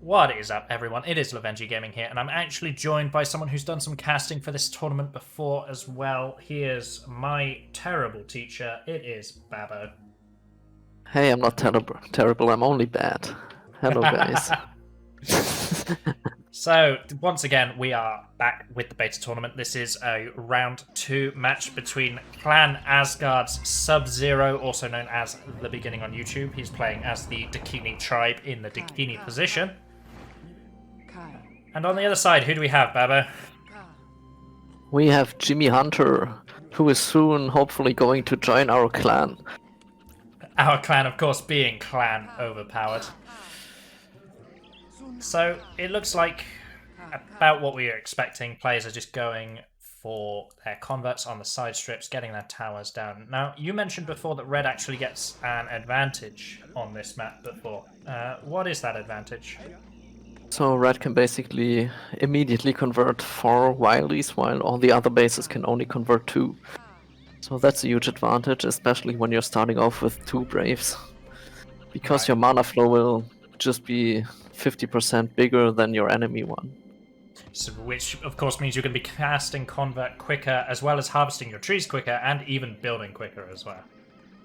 What is up, everyone? It is Lovenji Gaming here, and I'm actually joined by someone who's done some casting for this tournament before as well. Here's my terrible teacher. It is Babbo. Hey, I'm not terrible, I'm only bad. Hello, guys. So, once again, we are back with the beta tournament. This is a round 2 match between Clan Asgard's Sub-Zero, also known as The Beginning on YouTube. He's playing as the Dakini tribe in the Dakini position. And on the other side, who do we have, Babbo? We have JimmyHunter, who is soon hopefully going to join our clan. Our clan, of course, being clan overpowered. So it looks like about what we were expecting. Players are just going for their converts on the side strips, getting their towers down. Now, you mentioned before that red actually gets an advantage on this map before. What is that advantage? So red can basically immediately convert 4 wilies, while all the other bases can only convert 2. So that's a huge advantage, especially when you're starting off with 2 Braves. Because Right. your mana flow will just be 50% bigger than your enemy one. So, which, of course, means you're going to be casting convert quicker, as well as harvesting your trees quicker, and even building quicker as well.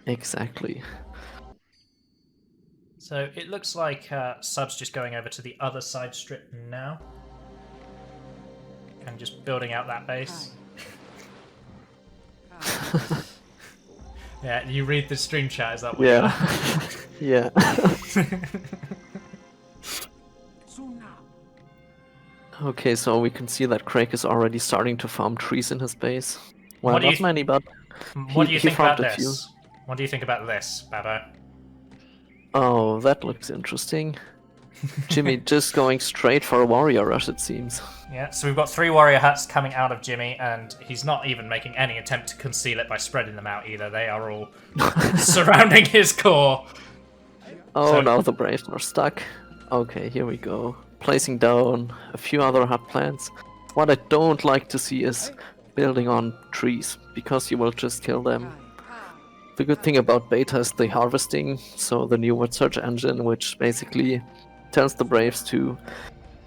Exactly. So it looks like Sub's just going over to the other side strip now. And just building out that base. Yeah, you read the stream chat, is that what Yeah. Okay, so we can see that Craig is already starting to farm trees in his base. Well, not many, but What do you think about farmed a few. this? What do you think about this, Babbo? Oh, that looks interesting. Jimmy just going straight for a warrior rush, it seems. Yeah, so we've got 3 warrior huts coming out of Jimmy, and he's not even making any attempt to conceal it by spreading them out either. They are all surrounding his core. Oh, So- now the Braves are stuck. Okay, here we go. Placing down a few other hut plants. What I don't like to see is building on trees, because you will just kill them. The good thing about beta is the harvesting, so the new wood search engine, which basically tells the Braves to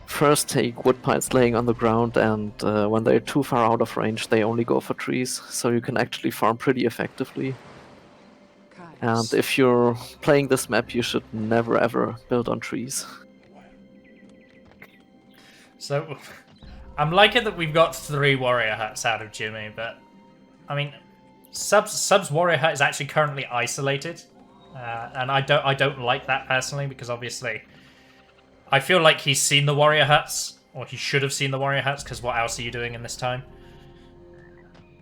first take wood piles laying on the ground, and when they're too far out of range, they only go for trees, so you can actually farm pretty effectively. And if you're playing this map, you should never ever build on trees. So, I'm liking that we've got 3 warrior huts out of Jimmy, but I mean, Sub's warrior hut is actually currently isolated, and I don't like that personally, because obviously I feel like he's seen the warrior huts, or he should have seen the warrior huts, because what else are you doing in this time?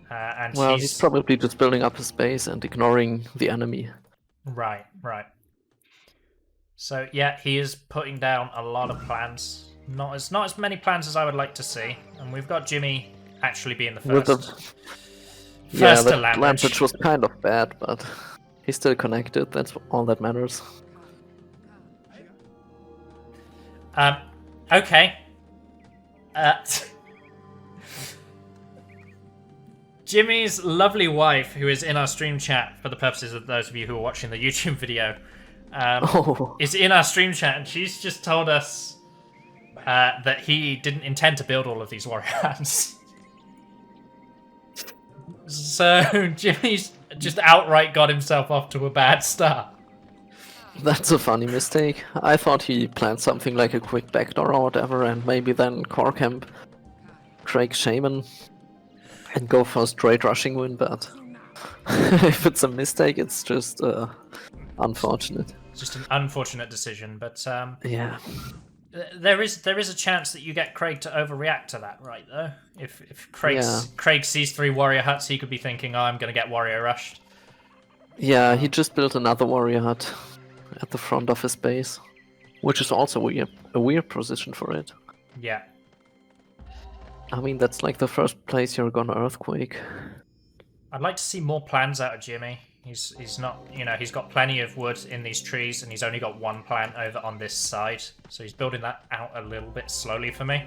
And Well, he's probably just building up his base and ignoring the enemy. Right. So yeah, he is putting down a lot of plans. Not as many plans as I would like to see, and we've got Jimmy actually being the With first. the First to the land. Lampage was kind of bad, but he's still connected, that's all that matters. Okay. Jimmy's lovely wife, who is in our stream chat, for the purposes of those of you who are watching the YouTube video, is in our stream chat, and she's just told us that he didn't intend to build all of these warrior huts. So Jimmy's just outright got himself off to a bad start. That's a funny mistake. I thought he planned something like a quick backdoor or whatever, and maybe then core camp Craig Shaman and go for a straight rushing win, but if it's a mistake, it's just unfortunate. It's just an unfortunate decision, but Yeah. there is a chance that you get Craig to overreact to that, right? Though, if Craig sees 3 warrior huts, he could be thinking, "Oh, I'm going to get warrior rushed." Yeah, he just built another warrior hut at the front of his base, which is also a weird position for it. Yeah. I mean, that's like the first place you're gonna earthquake. I'd like to see more plans out of Jimmy. He's not, he's got plenty of wood in these trees, and he's only got 1 plant over on this side, so he's building that out a little bit slowly for me.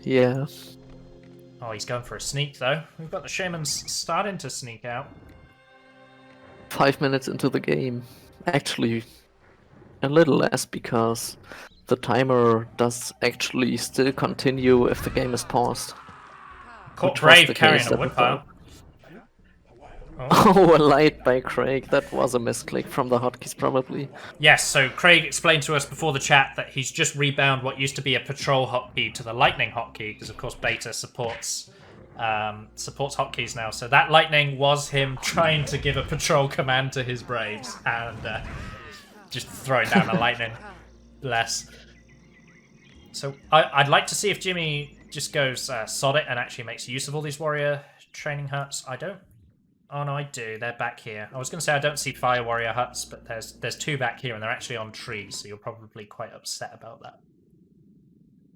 Yeah. Oh, he's going for a sneak though. We've got the shamans starting to sneak out. 5 minutes into the game. Actually, A little less because the timer does actually still continue if the game is paused. Caught Which was Brave the carrying case a at the woodpile. start. Oh, a light by Craig. That was a misclick from the hotkeys, probably. Yes, so Craig explained to us before the chat that he's just rebound what used to be a patrol hotkey to the lightning hotkey, because of course beta supports hotkeys now. So that lightning was him trying to give a patrol command to his Braves and just throwing down a lightning. Bless. So I'd like to see if Jimmy just goes sod it and actually makes use of all these warrior training huts. I don't. Oh no, I do. They're back here. I was going to say I don't see fire warrior huts, but there's two back here and they're actually on trees, so you're probably quite upset about that.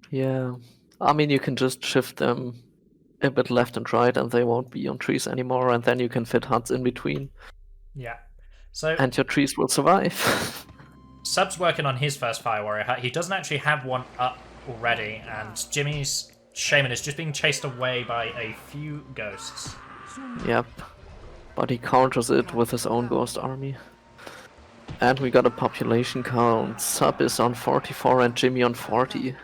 Yeah. I mean, you can just shift them a bit left and right and they won't be on trees anymore, and then you can fit huts in between. Yeah. So and your trees will survive. Sub's working on his first fire warrior hut. He doesn't actually have one up already, and Jimmy's shaman is just being chased away by a few ghosts. Yep. But he counters it with his own ghost army. And we got a population count. Sub is on 44 and Jimmy on 40.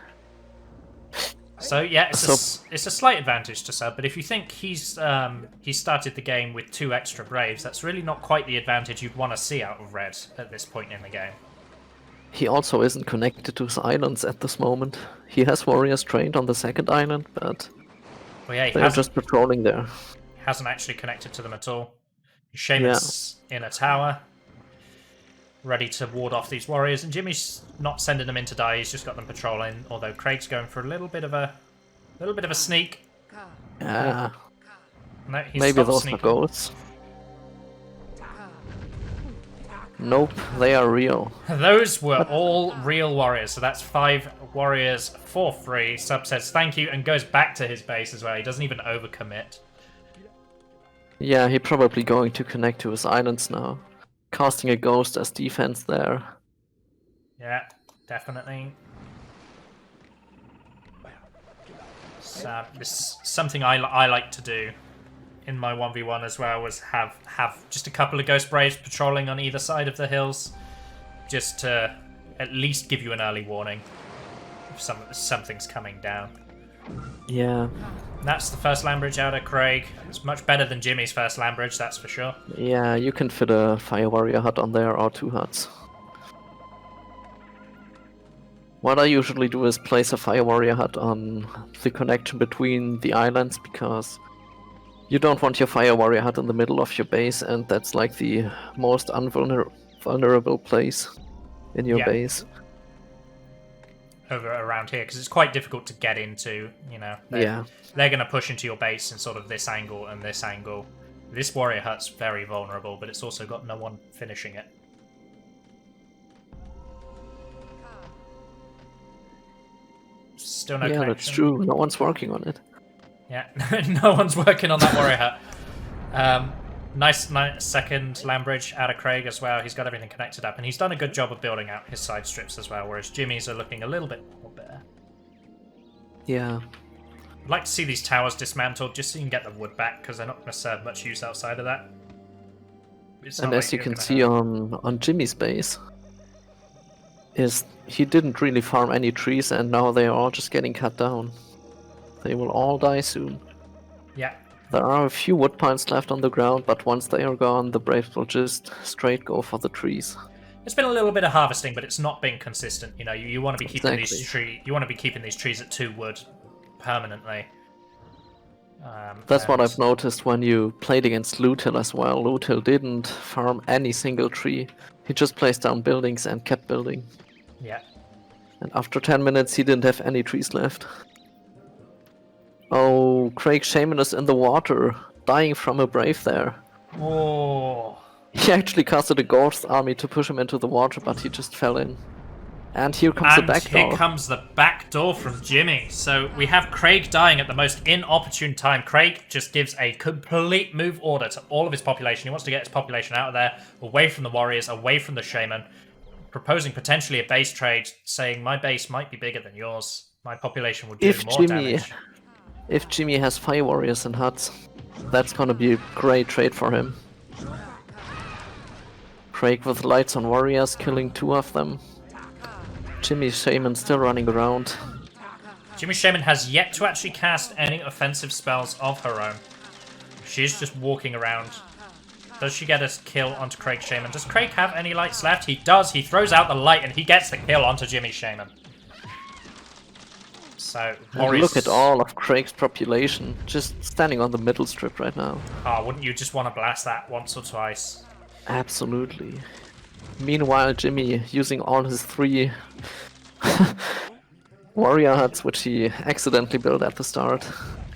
So yeah, it's a slight advantage to Sub, but if you think he started the game with 2 extra Braves, that's really not quite the advantage you'd want to see out of Red at this point in the game. He also isn't connected to his islands at this moment. He has warriors trained on the second island, but they're just patrolling there. Hasn't actually connected to them at all. Shaman's in a tower, ready to ward off these warriors, and Jimmy's not sending them in to die. He's just got them patrolling. Although Craig's going for a little bit of a sneak. Yeah. No, maybe those are ghosts. Nope, they are real. Those were all real warriors. So that's 5 warriors for free. Sub says thank you and goes back to his base as well. He doesn't even overcommit. Yeah, he's probably going to connect to his islands now. Casting a ghost as defense there. Yeah, definitely. So, this is something I like to do in my 1v1 as well, was have just a couple of Ghost Braves patrolling on either side of the hills, just to at least give you an early warning if something's coming down. Yeah. That's the first land bridge out of Craig. It's much better than Jimmy's first land bridge, that's for sure. Yeah, you can fit a fire warrior hut on there or 2 huts. What I usually do is place a fire warrior hut on the connection between the islands, because you don't want your fire warrior hut in the middle of your base, and that's like the most vulnerable place in your base. Over around here, because it's quite difficult to get into, you know. They're going to push into your base in sort of this angle and this angle. This warrior hut's very vulnerable, but it's also got no one finishing it. Still no connection. That's true. No one's working on it. Yeah, no one's working on that warrior hut. Nice second land bridge out of Craig as well. He's got everything connected up, and he's done a good job of building out his side strips as well, whereas Jimmy's are looking a little bit more bare. Yeah. I'd like to see these towers dismantled just so you can get the wood back, because they're not going to serve much use outside of that. And as you can see on Jimmy's base, he didn't really farm any trees, and now they are all just getting cut down. They will all die soon. Yeah. There are a few wood piles left on the ground, but once they are gone, the Braves will just straight go for the trees. There's been a little bit of harvesting, but it's not been consistent. You know, you want to be keeping these trees at 2 wood permanently. That's what I've noticed when you played against Lutil as well. Lutil didn't farm any single tree. He just placed down buildings and kept building. Yeah. And after 10 minutes, he didn't have any trees left. Oh, Craig Shaman is in the water, dying from a Brave there. Oh. He actually casted a ghost army to push him into the water, but he just fell in. And here comes the back door. Here comes the back door from Jimmy. So we have Craig dying at the most inopportune time. Craig just gives a complete move order to all of his population. He wants to get his population out of there, away from the warriors, away from the shaman, proposing potentially a base trade, saying my base might be bigger than yours. My population will do more damage. If Jimmy has fire warriors and huts, that's gonna be a great trade for him. Craig with lights on warriors, killing 2 of them. Jimmy Shaman still running around. Jimmy Shaman has yet to actually cast any offensive spells of her own. She's just walking around. Does she get a kill onto Craig Shaman? Does Craig have any lights left? He does. He throws out the light and he gets the kill onto Jimmy Shaman. So, Look at all of Craig's population just standing on the middle strip right now. Oh, wouldn't you just want to blast that once or twice? Absolutely. Meanwhile, Jimmy using all his 3 warrior huts, which he accidentally built at the start,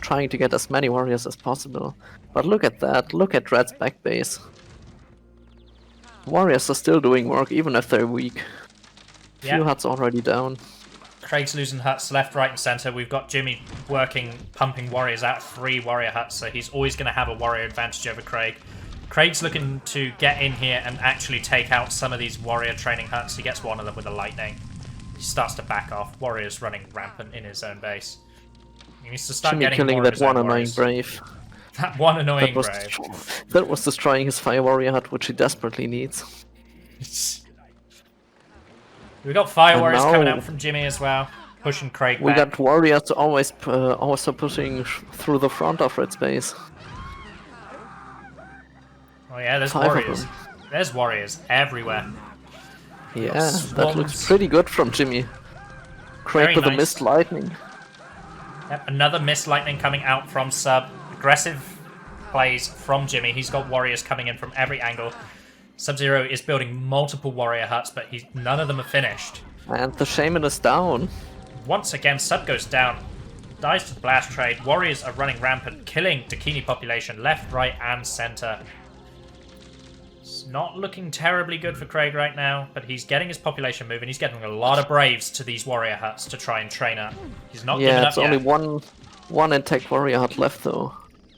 trying to get as many warriors as possible. But look at that, look at Red's back base. Warriors are still doing work, even if they're weak. Few huts already down. Craig's losing huts left, right, and center. We've got Jimmy working, pumping warriors out 3 warrior huts, so he's always going to have a warrior advantage over Craig. Craig's looking to get in here and actually take out some of these warrior training huts. He gets one of them with a lightning. He starts to back off. Warrior's running rampant in his own base. He needs to start Jimmy getting killing more of that his own one annoying warriors. brave. That one annoying brave. That was destroying his fire warrior hut, which he desperately needs. We've got fire And warriors now coming out from Jimmy as well, pushing Craig we back. got warriors always also pushing through the front of Red's base. Oh yeah, there's 5 of warriors. them. There's warriors everywhere. Yeah, that Swans. looks pretty good from Jimmy. Craig Very with a nice. missed lightning. Yep, another missed lightning coming out from Sub. Aggressive plays from Jimmy. He's got warriors coming in from every angle. Sub-Zero is building multiple warrior huts, but none of them are finished. And the shaman is down. Once again, Sub goes down. Dies to the blast trade. Warriors are running rampant, killing Dakini population left, right, and center. It's not looking terribly good for Craig right now, but he's getting his population moving. He's getting a lot of Braves to these warrior huts to try and train up. He's not giving Yeah, up it's yet. only one intact warrior hut left though.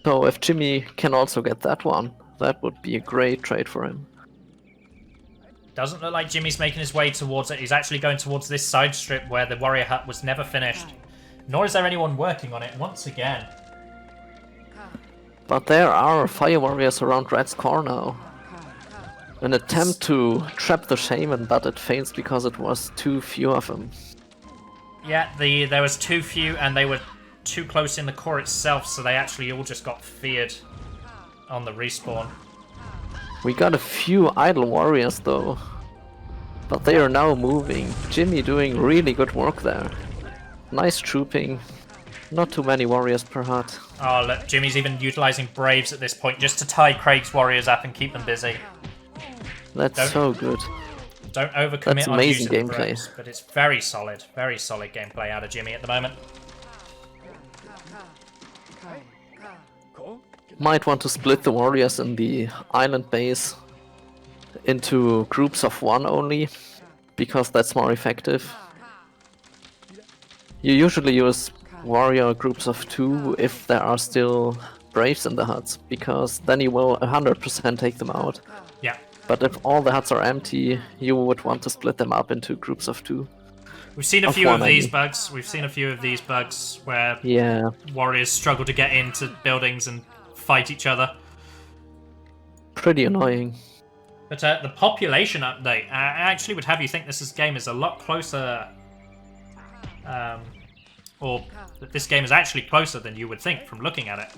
So if Jimmy can also get that one, that would be a great trade for him. Doesn't look like Jimmy's making his way towards it. He's actually going towards this side strip where the warrior hut was never finished. Nor is there anyone working on it once again. But there are fire warriors around Red's core now. An attempt to trap the shaman, but it fails because it was too few of them. Yeah, there was too few and they were too close in the core itself, so they actually all just got feared on the respawn. We got a few idle warriors though. But they are now moving. Jimmy doing really good work there. Nice trooping. Not too many warriors per hut. Oh, look, Jimmy's even utilizing Braves at this point just to tie Craig's warriors up and keep them busy. That's so good. Don't overcommit That's on amazing using the gameplay. Braves, but it's very solid gameplay out of Jimmy at the moment. Might want to split the warriors in the island base into groups of 1 only, because that's more effective. You usually use warrior groups of 2 if there are still braves in the huts, because then you will 100% take them out. Yeah. But if all the huts are empty, you would want to split them up into groups of 2. We've seen a Of few of one, I these mean. bugs. We've seen a few of these bugs where Yeah, warriors struggle to get into buildings and fight each other. pretty annoying. But the population update actually would have you think this game is a lot closer, or that this game is actually closer than you would think from looking at it.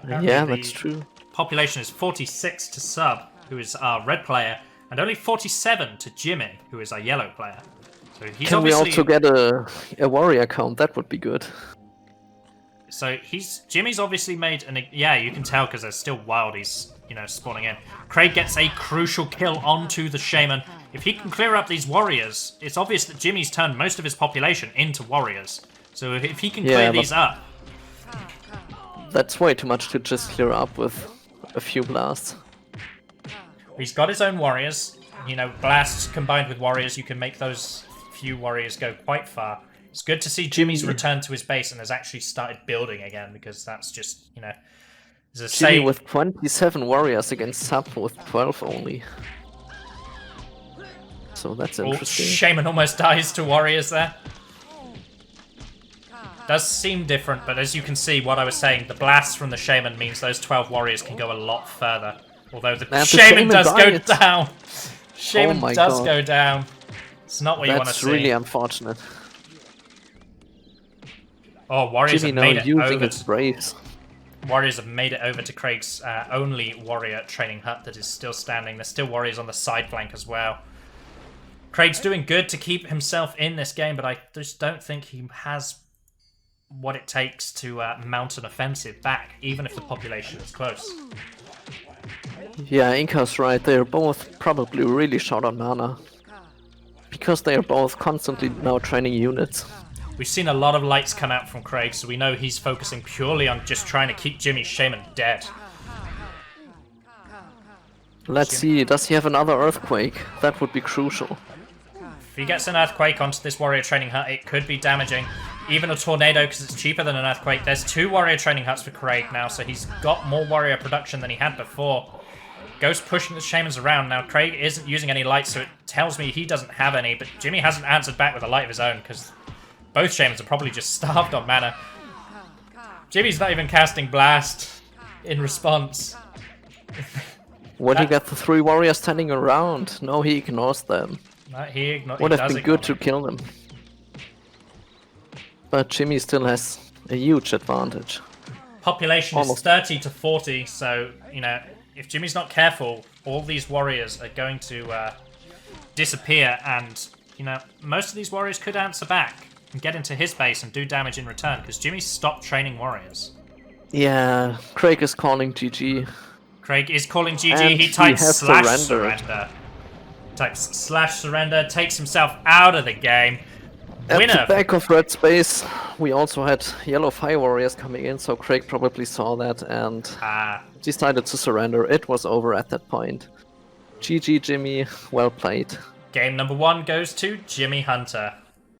Apparently Yeah, the that's true. Population is 46 to Sub, who is our red player, and only 47 to Jimmy, who is our yellow player. So he's Can we obviously also get a warrior count? That would be good. So Jimmy's obviously made yeah, you can tell because there's still wildies, spawning in. Craig gets a crucial kill onto the shaman. If he can clear up these warriors, it's obvious that Jimmy's turned most of his population into warriors. So if he can clear these up, That's way too much to just clear up with a few blasts. he's got his own warriors. Blasts combined with warriors, you can make those few warriors go quite far. It's good to see Jimmy's returned to his base and has actually started building again, because that's just, as I say, Jimmy with 27 warriors against Sub with 12 only. So that's interesting. Shaman almost dies to warriors there. Does seem different, but as you can see, what I was saying, the blast from the shaman means those 12 warriors can go a lot further. Although the And the shaman shaman does go died. down. Shaman Oh my does God. go down. It's not what you want to That's see. really unfortunate. Oh, Warriors Jimmy have now made it using over. his braves. Warriors have made it over to Craig's only warrior training hut that is still standing. There's still warriors on the side flank as well. Craig's doing good to keep himself in this game, but I just don't think he has what it takes to mount an offensive back, even if the population is close. Yeah, Inka's right. They're both probably really short on mana. Because they are both constantly now training units. We've seen a lot of lights come out from Craig, so we know he's focusing purely on just trying to keep Jimmy's Shaman dead. Let's see, does he have another Earthquake? That would be crucial. If he gets an Earthquake onto this Warrior Training Hut, it could be damaging. Even a Tornado, because it's cheaper than an Earthquake. There's 2 Warrior Training Huts for Craig now, so he's got more Warrior production than he had before. Ghost pushing the Shamans around. Now, Craig isn't using any lights, so it tells me he doesn't have any, but Jimmy hasn't answered back with a light of his own, because both Shamans are probably just starved on mana. Jimmy's not even casting Blast in response. Would he get the 3 warriors standing around? No, he ignores them. Would have been good to kill them. But Jimmy still has a huge advantage. Population is 30 to 40, so, you know, if Jimmy's not careful, all these warriors are going to disappear, and, you know, most of these warriors could answer back and get into his base and do damage in return, because Jimmy stopped training warriors. Yeah, Craig is calling GG. Craig is calling GG. And he types has slash surrendered. surrender. Types slash surrender, takes himself out of the game. At Winner. the back of red space, we also had yellow fire warriors coming in, so Craig probably saw that and decided to surrender. It was over at that point. GG, Jimmy. Well played. Game number 1 goes to Jimmy Hunter.